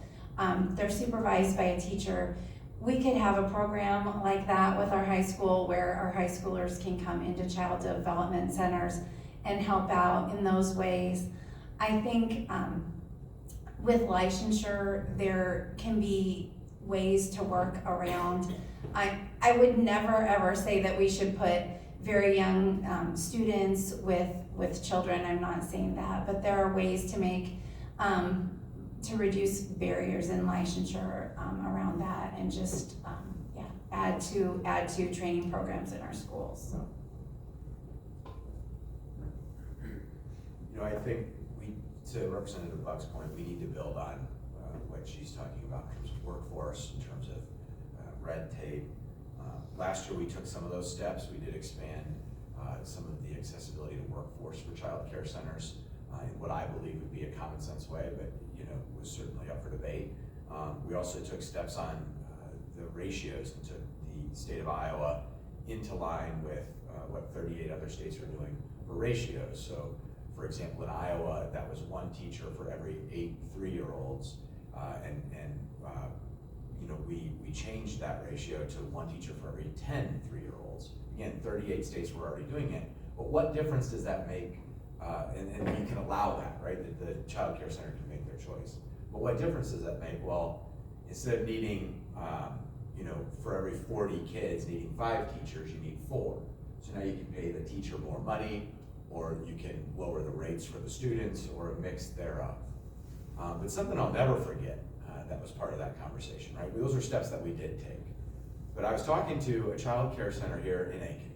They're supervised by a teacher. We could have a program like that with our high school where our high schoolers can come into child development centers and help out in those ways. I think with licensure, there can be ways to work around. I would never ever say that we should put very young students with children. I'm not saying that, but there are ways to make to reduce barriers in licensure around that, and just add to training programs in our schools. So. I think to Representative Buck's point, we need to build on what she's talking about in terms of workforce, in terms of red tape. Last year we took some of those steps. We did expand some of the accessibility to workforce for child care centers in what I believe would be a common sense way, but was certainly up for debate. We also took steps on the ratios and took the state of Iowa into line with what 38 other states are doing for ratios. So for example, in Iowa, that was 1 teacher for every 8 3-year-olds, we changed that ratio to 1 teacher for every 10 3-year-olds. Again, 38 states were already doing it, but what difference does that make? And we can allow that, right? The child care center can make their choice. But what difference does that make? Well, instead of needing, for every 40 kids needing 5 teachers, you need 4. So now you can pay the teacher more money, or you can lower the rates for the students, or a mix thereof. But something I'll never forget that was part of that conversation, right? Those are steps that we did take. But I was talking to a child care center here in Ankeny,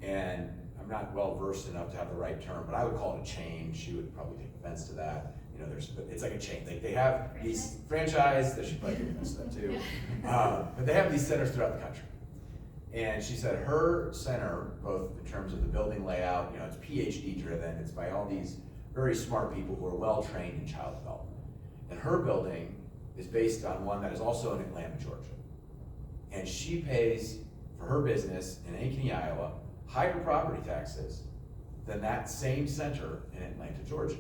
and I'm not well versed enough to have the right term, but I would call it a chain. She would probably take offense to that. It's like a chain. They have these franchise, they should probably give us that too. But they have these centers throughout the country. And she said her center, both in terms of the building layout, it's PhD driven, it's by all these very smart people who are well trained in child development. And her building is based on one that is also in Atlanta, Georgia. And she pays for her business in Ankeny, Iowa, higher property taxes than that same center in Atlanta, Georgia.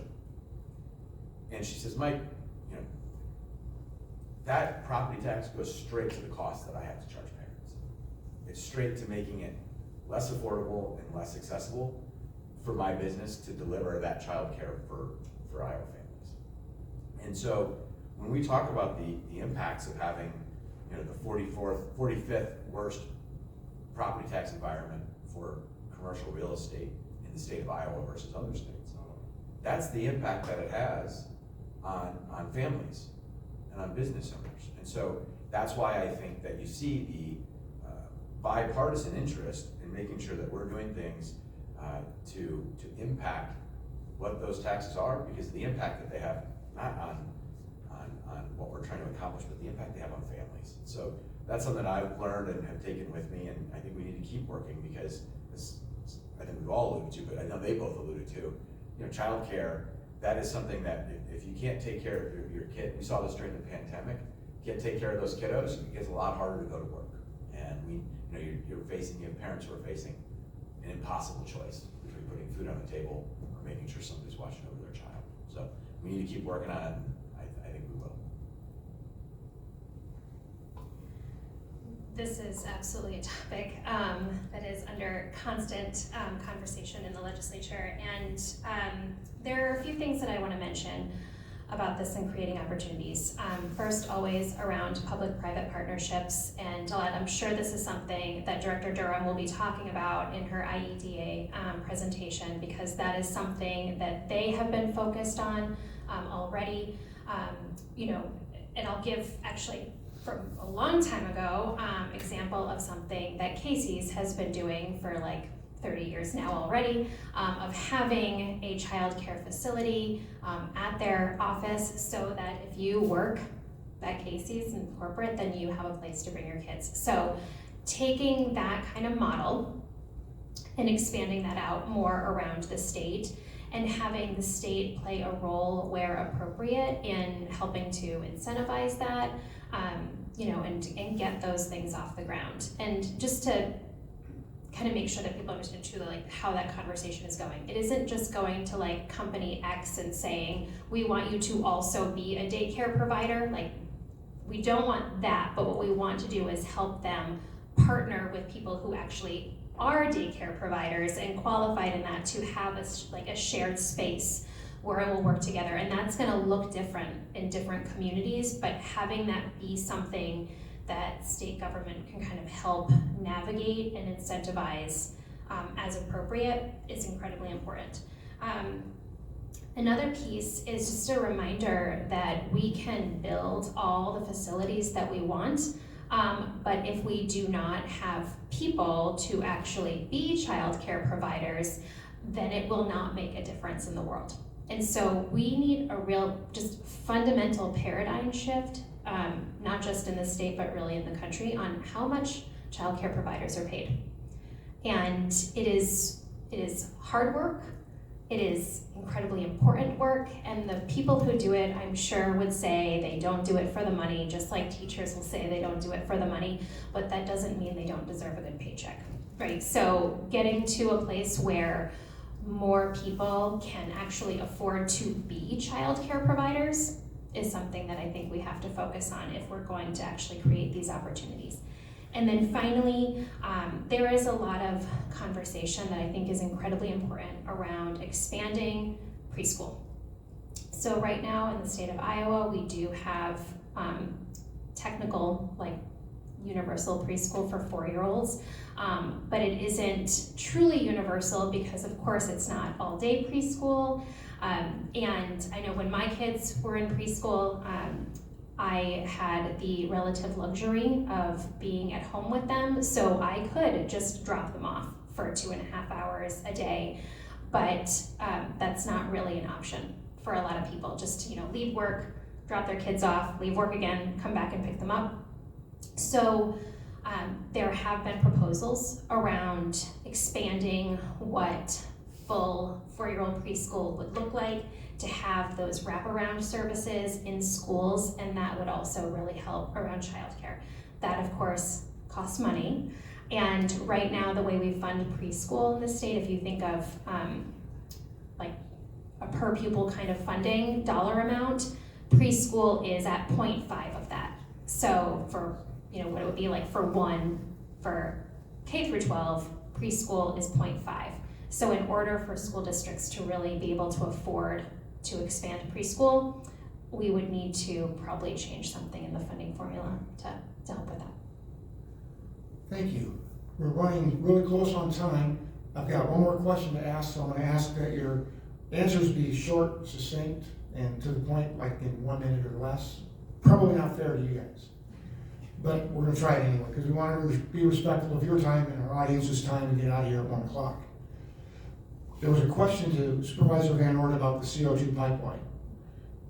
And she says, Mike, you know, that property tax goes straight to the cost that I have to charge parents. It's straight to making it less affordable and less accessible for my business to deliver that childcare for Iowa families. And so when we talk about the impacts of having, you know, the 45th worst property tax environment for commercial real estate in the state of Iowa versus other states, that's the impact that it has on families and on business owners. And so that's why I think that you see the bipartisan interest in making sure that we're doing things to impact what those taxes are, because the impact that they have, not on what we're trying to accomplish, but the impact they have on families. So that's something that I've learned and have taken with me, and I think we need to keep working, because this, I think we've all alluded to, but I know they both alluded to, you know, childcare, that is something that if you can't take care of your kid, we saw this during the pandemic, can't take care of those kiddos, it gets a lot harder to go to work. And you know, you have parents who are facing an impossible choice between putting food on the table or making sure somebody's watching over their child. So we need to keep working on it, and I think we will. This is absolutely a topic that is under constant conversation in the legislature, and there are a few things that I want to mention about this and creating opportunities. First, always around public-private partnerships, and I'm sure this is something that Director Durham will be talking about in her IEDA presentation, because that is something that they have been focused on already. You know, and I'll give actually from a long time ago example of something that Casey's has been doing for like 30 years now already, of having a child care facility at their office, so that if you work at Casey's in corporate, then you have a place to bring your kids. So taking that kind of model and expanding that out more around the state, and having the state play a role where appropriate in helping to incentivize that, you know, and get those things off the ground. And just to kind of make sure that people understand too, like how that conversation is going. It isn't just going to like company X and saying, we want you to also be a daycare provider. Like, we don't want that, but what we want to do is help them partner with people who actually are daycare providers and qualified in that, to have a shared space where it will work together. And that's gonna look different in different communities, but having that be something that state government can kind of help navigate and incentivize as appropriate is incredibly important. Another piece is just a reminder that we can build all the facilities that we want, but if we do not have people to actually be childcare providers, then it will not make a difference in the world. And so we need a real, just fundamental paradigm shift, not just in the state, but really in the country, on how much childcare providers are paid. And it is hard work, it is incredibly important work, and the people who do it, I'm sure, would say they don't do it for the money, just like teachers will say they don't do it for the money, but that doesn't mean they don't deserve a good paycheck, right? So getting to a place where more people can actually afford to be childcare providers is something that I think we have to focus on if we're going to actually create these opportunities. And then finally, there is a lot of conversation that I think is incredibly important around expanding preschool. So right now in the state of Iowa, we do have technical, like universal preschool for 4-year-olds, but it isn't truly universal because of course it's not all day preschool. And I know when my kids were in preschool, I had the relative luxury of being at home with them, so I could just drop them off for 2.5 hours a day, but that's not really an option for a lot of people. Just to, leave work, drop their kids off, leave work again, come back and pick them up. So there have been proposals around expanding what full 4-year-old preschool would look like, to have those wraparound services in schools, and that would also really help around childcare. That, of course, costs money. And right now, the way we fund preschool in the state, if you think of like a per pupil kind of funding dollar amount, preschool is at 0.5 of that. So for, what it would be like for K through 12, preschool is 0.5. So in order for school districts to really be able to afford to expand preschool, we would need to probably change something in the funding formula to help with that. Thank you. We're running really close on time. I've got one more question to ask, so I'm gonna ask that your answers be short, succinct, and to the point, like in 1 minute or less. Probably not fair to you guys, but we're gonna try it anyway, because we want to be respectful of your time and our audience's time to get out of here at 1 o'clock. There was a question to Supervisor Van Orden about the CO2 pipeline.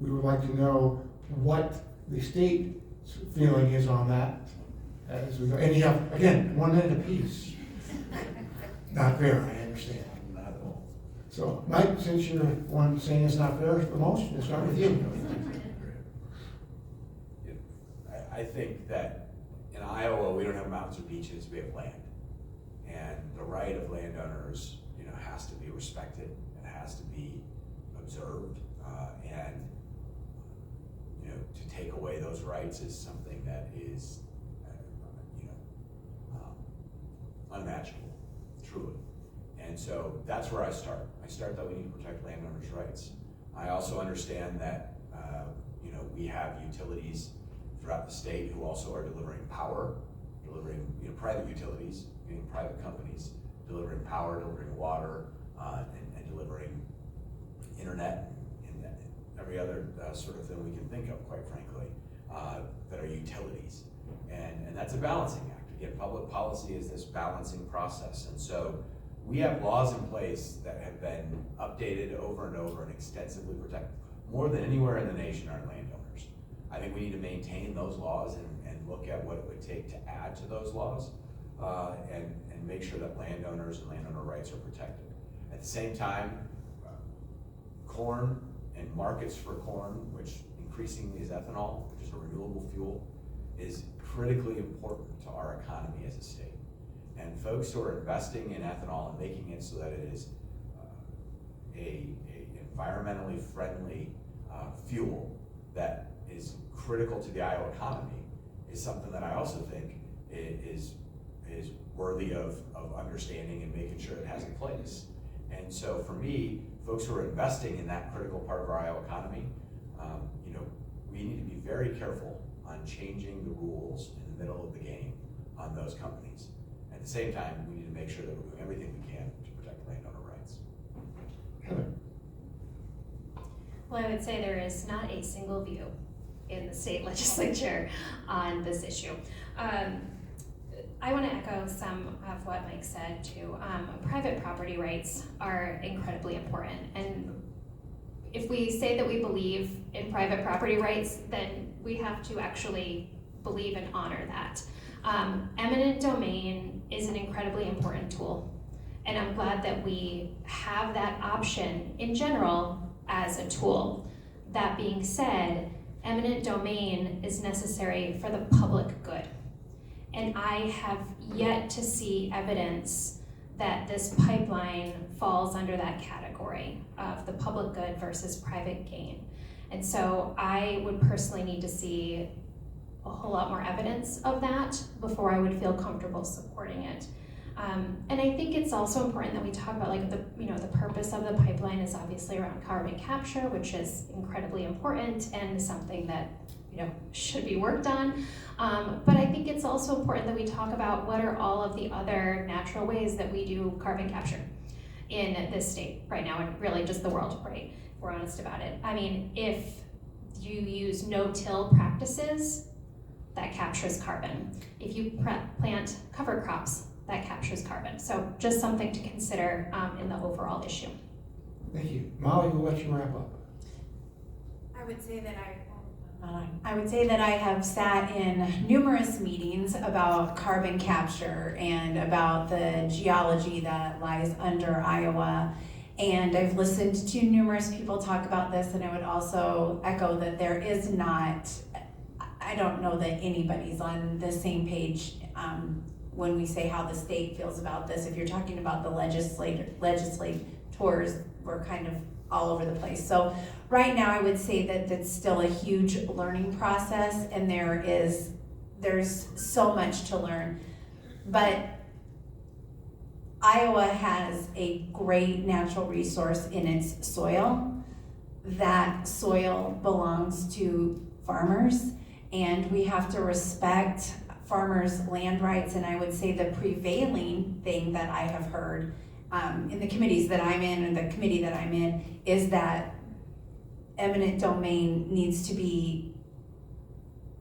We would like to know what the state's feeling is on that as we go. And you have, again, 1 minute apiece. Not fair, I understand. Not at all. So, Mike, since you're the one saying it's not fair the most, we'll start with you. I think that in Iowa, we don't have mountains or beaches, we have land. And the right of landowners, has to be respected, it has to be observed, and to take away those rights is something that is, unimaginable, truly. And so that's where I start. I start that we need to protect landowners' rights. I also understand that, we have utilities throughout the state who also are delivering power, delivering, private utilities, private companies, delivering power, delivering water, and delivering internet and every other sort of thing we can think of, quite frankly, that are utilities. And that's a balancing act. Again, public policy is this balancing process. And so we have laws in place that have been updated over and over and extensively protect more than anywhere in the nation are landowners. I think we need to maintain those laws and look at what it would take to add to those laws and make sure that landowners and landowner rights are protected. At the same time, corn and markets for corn, which increasingly is ethanol, which is a renewable fuel, is critically important to our economy as a state. And folks who are investing in ethanol and making it so that it is a environmentally friendly fuel that is critical to the Iowa economy is something that I also think is worthy of understanding and making sure it has a place. And so for me, folks who are investing in that critical part of our Iowa economy, we need to be very careful on changing the rules in the middle of the game on those companies. At the same time, we need to make sure that we're doing everything we can to protect landowner rights. Heather. Well, I would say there is not a single view in the state legislature on this issue. I want to echo some of what Mike said too. Private property rights are incredibly important, and if we say that we believe in private property rights, then we have to actually believe and honor that. Eminent domain is an incredibly important tool, and I'm glad that we have that option in general as a tool. That being said, eminent domain is necessary for the public good. And I have yet to see evidence that this pipeline falls under that category of the public good versus private gain. And so I would personally need to see a whole lot more evidence of that before I would feel comfortable supporting it. And I think it's also important that we talk about the purpose of the pipeline is obviously around carbon capture, which is incredibly important and something that should be worked on. But I think it's also important that we talk about what are all of the other natural ways that we do carbon capture in this state right now, and really just the world, right? If we're honest about it. I mean, if you use no-till practices, that captures carbon. If you plant cover crops, that captures carbon. So just something to consider in the overall issue. Thank you. Molly, we'll let you wrap up. I would say that I have sat in numerous meetings about carbon capture and about the geology that lies under Iowa. And I've listened to numerous people talk about this, and I would also echo that there is not, I don't know that anybody's on the same page when we say how the state feels about this. If you're talking about the legislators, we're kind of all over the place. So right now, I would say that it's still a huge learning process, and there's so much to learn. But Iowa has a great natural resource in its soil. That soil belongs to farmers, and we have to respect farmers' land rights. And I would say the prevailing thing that I have heard in the committees that I'm in, and the committee that I'm in, is that eminent domain needs to be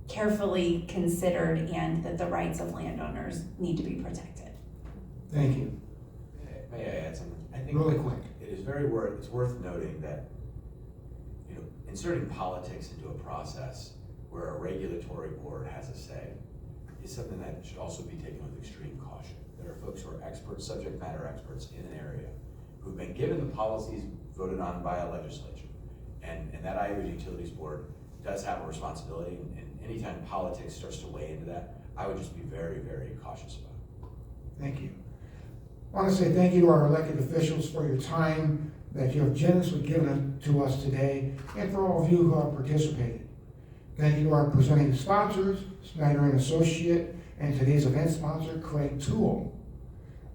carefully considered, and that the rights of landowners need to be protected. Thank you. May I add something? I think Really quick. it is it's worth noting that, you know, inserting politics into a process where a regulatory board has a say is something that should also be taken with extreme caution. There are folks who are experts, subject matter experts in an area, who've been given the policies voted on by a legislature. And that Iowa Utilities Board does have a responsibility, and anytime politics starts to weigh into that, I would just be very, very cautious about it. Thank you. I want to say thank you to our elected officials for your time that you have generously given to us today, and for all of you who have participated. Thank you to our presenting sponsors, Snyder and Associate, and today's event sponsor, Craig Toole.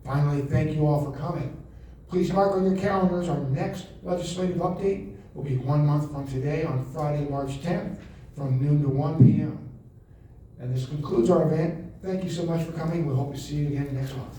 Finally, thank you all for coming. Please mark on your calendars our next legislative update will be 1 month from today on Friday, March 10th from noon to 1 p.m. And this concludes our event. Thank you so much for coming. We hope to see you again next month.